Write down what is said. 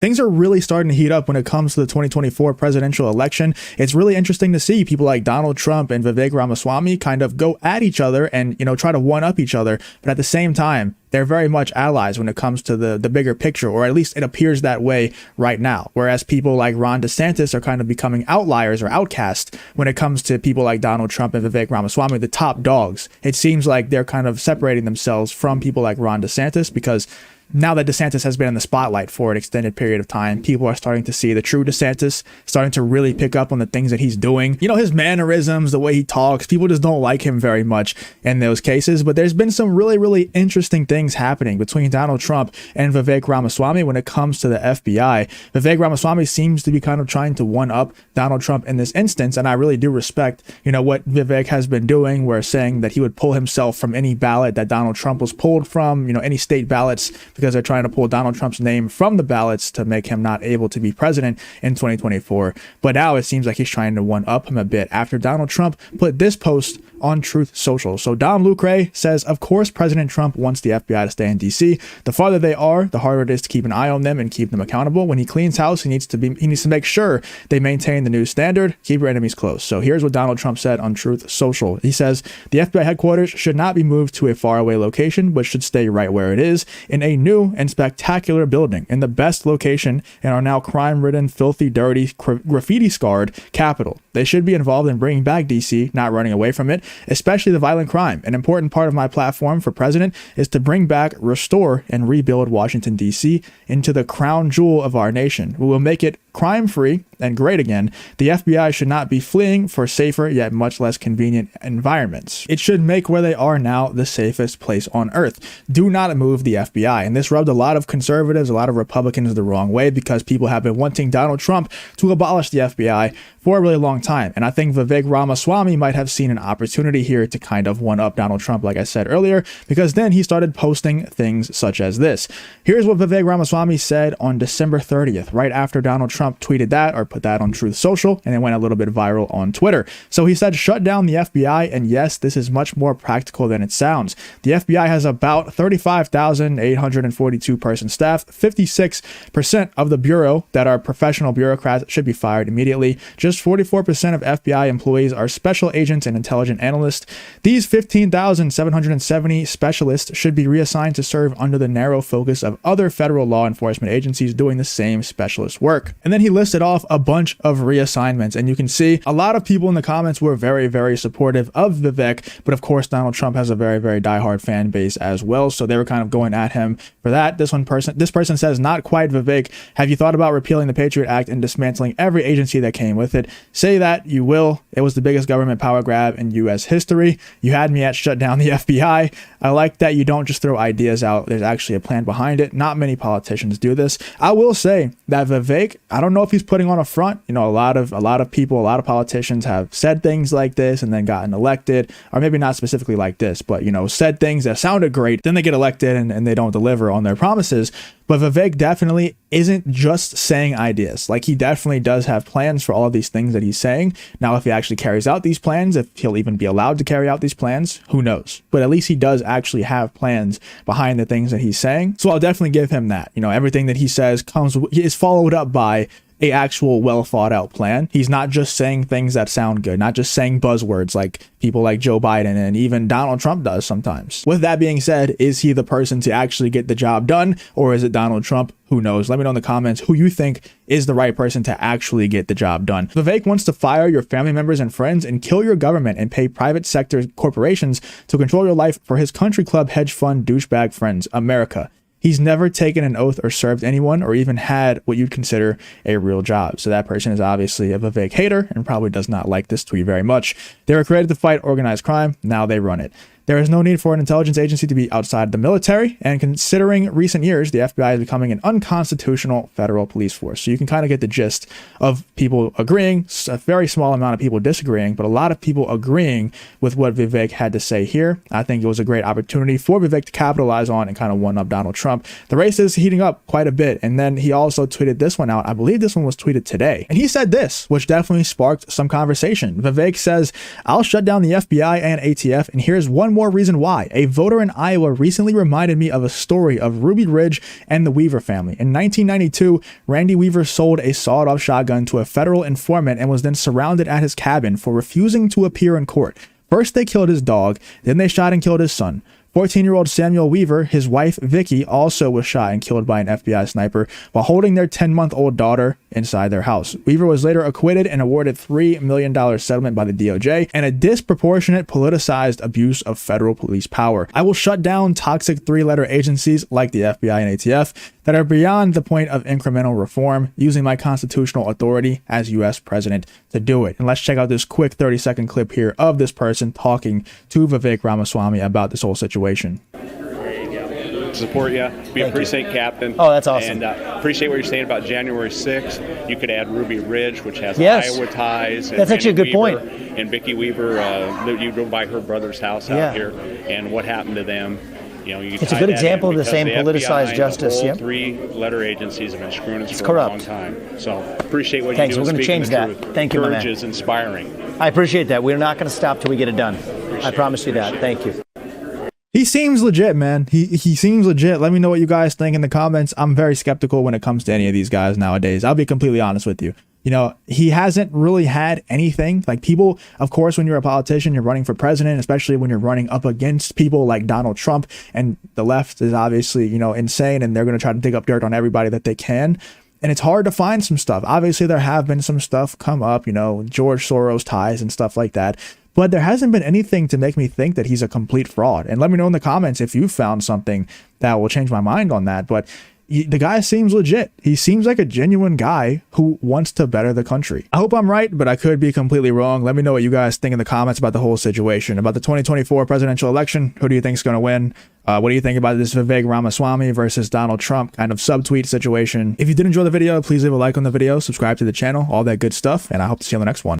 Things are really starting to heat up when it comes to the 2024 presidential election. It's really interesting to see people like Donald Trump and Vivek Ramaswamy kind of go at each other and, try to one up each other. But at the same time, they're very much allies when it comes to the bigger picture, or at least it appears that way right now. Whereas people like Ron DeSantis are kind of becoming outliers or outcasts when it comes to people like Donald Trump and Vivek Ramaswamy, the top dogs. It seems like they're kind of separating themselves from people like Ron DeSantis because now that DeSantis has been in the spotlight for an extended period of time, people are starting to see the true DeSantis, starting to really pick up on the things that he's doing. His mannerisms, the way he talks, people just don't like him very much in those cases. But there's been some really, really interesting things happening between Donald Trump and Vivek Ramaswamy when it comes to the FBI. Vivek Ramaswamy seems to be kind of trying to one up Donald Trump in this instance. And I really do respect, what Vivek has been doing, where saying that he would pull himself from any ballot that Donald Trump was pulled from, any state ballots, because they're trying to pull Donald Trump's name from the ballots to make him not able to be president in 2024. But now it seems like he's trying to one up him a bit after Donald Trump put this post on Truth Social. So Dom Lucre says, of course, President Trump wants the FBI to stay in DC. The farther they are, the harder it is to keep an eye on them and keep them accountable. When he cleans house, he needs to make sure they maintain the new standard. Keep your enemies close. So here's what Donald Trump said on Truth Social. He says, the FBI headquarters should not be moved to a faraway location, but should stay right where it is, in a new and spectacular building, in the best location in our now crime-ridden, filthy, dirty, graffiti-scarred capital. They should be involved in bringing back DC, not running away from it, especially the violent crime. An important part of my platform for president is to bring back, restore, and rebuild Washington, D.C. into the crown jewel of our nation. We will make it crime-free and great again. The FBI should not be fleeing for safer yet much less convenient environments. It should make where they are now the safest place on earth. Do not move the FBI. And this rubbed a lot of conservatives, a lot of Republicans the wrong way, because people have been wanting Donald Trump to abolish the FBI for a really long time. And I think Vivek Ramaswamy might have seen an opportunity here to kind of one up Donald Trump, like I said earlier, because then he started posting things such as this. Here's what Vivek Ramaswamy said on December 30th, right after Donald Trump tweeted that or put that on Truth Social, and it went a little bit viral on Twitter. So he said, shut down the FBI, and yes, this is much more practical than it sounds. The FBI has about 35,842 person staff. 56% of the bureau that are professional bureaucrats should be fired immediately. Just 44% of FBI employees are special agents and intelligent analysts. These 15,770 specialists should be reassigned to serve under the narrow focus of other federal law enforcement agencies doing the same specialist work. And then he listed off a bunch of reassignments, and you can see a lot of people in the comments were very, very supportive of Vivek, but of course Donald Trump has a very, very diehard fan base as well, so they were kind of going at him for that. This person says, not quite, Vivek. Have you thought about repealing the Patriot Act and dismantling every agency that came with it? Say that you will. It was the biggest government power grab in U.S. history. You had me at shut down the FBI. I like that you don't just throw ideas out. There's actually a plan behind it. Not many politicians do this. I will say that Vivek, I don't know if he's putting on a front. A lot of people, a lot of politicians have said things like this and then gotten elected, or maybe not specifically like this, but said things that sounded great, then they get elected and they don't deliver on their promises. But Vivek definitely isn't just saying ideas. Like, he definitely does have plans for all of these things that he's saying. Now, if he actually carries out these plans, if he'll even be allowed to carry out these plans, who knows? But at least he does actually have plans behind the things that he's saying. So I'll definitely give him that. Everything that he says is followed up by a actual well thought out plan. He's not just saying things that sound good, not just saying buzzwords like people like Joe Biden and even Donald Trump does sometimes. With that being said, is he the person to actually get the job done, or is it Donald Trump? Who knows? Let me know in the comments who you think is the right person to actually get the job done. Vivek wants to fire your family members and friends and kill your government and pay private sector corporations to control your life for his country club hedge fund douchebag friends, America. He's never taken an oath or served anyone or even had what you'd consider a real job. So that person is obviously a Vivek hater and probably does not like this tweet very much. They were created to fight organized crime. Now they run it. There is no need for an intelligence agency to be outside the military, and considering recent years, the FBI is becoming an unconstitutional federal police force. So you can kind of get the gist of people agreeing, a very small amount of people disagreeing, but a lot of people agreeing with what Vivek had to say here. I think it was a great opportunity for Vivek to capitalize on and kind of one up Donald Trump. The race is heating up quite a bit, and then he also tweeted this one out. I believe this one was tweeted today, and he said this, which definitely sparked some conversation. Vivek says, I'll shut down the FBI and ATF, and here's one more more reason why. A voter in Iowa recently reminded me of a story of Ruby Ridge and the Weaver family. In 1992, Randy Weaver sold a sawed-off shotgun to a federal informant and was then surrounded at his cabin for refusing to appear in court. First, they killed his dog, then they shot and killed his son. 14-year-old Samuel Weaver, his wife Vicky, also was shot and killed by an FBI sniper while holding their 10-month-old daughter inside their house. Weaver was later acquitted and awarded $3 million settlement by the DOJ and a disproportionate politicized abuse of federal police power. I will shut down toxic three-letter agencies like the FBI and ATF that are beyond the point of incremental reform, using my constitutional authority as U.S. president to do it. And let's check out this quick 30-second clip here of this person talking to Vivek Ramaswamy about this whole situation. Support you. Be a precinct captain. Oh, that's awesome. And appreciate what you're saying about January 6th. You could add Ruby Ridge, which has Iowa ties. That's actually a good point. And Vicky Weaver, you go by her brother's house out here, and what happened to them. You know, it's a good example of the same politicized justice. The three-letter agencies have been screwing us for corrupt. a long time. So appreciate what Thanks. you do. We're going to change that. Thank you, my man. Courage is inspiring. I appreciate that. We're not going to stop till we get it done. I promise you that. Thank you. He seems legit, man. He seems legit. Let me know what you guys think in the comments. I'm very skeptical when it comes to any of these guys nowadays. I'll be completely honest with you. You know, he hasn't really had anything. Like, people, of course, when you're a politician, you're running for president, especially when you're running up against people like Donald Trump, and the left is obviously, you know, insane, and they're going to try to dig up dirt on everybody that they can. And it's hard to find some stuff. Obviously, there have been some stuff come up, you know, George Soros ties and stuff like that. But there hasn't been anything to make me think that he's a complete fraud. And let me know in the comments if you found something that will change my mind on that. But the guy seems legit. He seems like a genuine guy who wants to better the country. I hope I'm right, but I could be completely wrong. Let me know what you guys think in the comments about the whole situation, about the 2024 presidential election. Who do you think is going to win? What do you think about this Vivek Ramaswamy versus Donald Trump kind of subtweet situation? If you did enjoy the video, please leave a like on the video, subscribe to the channel, all that good stuff, and I hope to see you on the next one.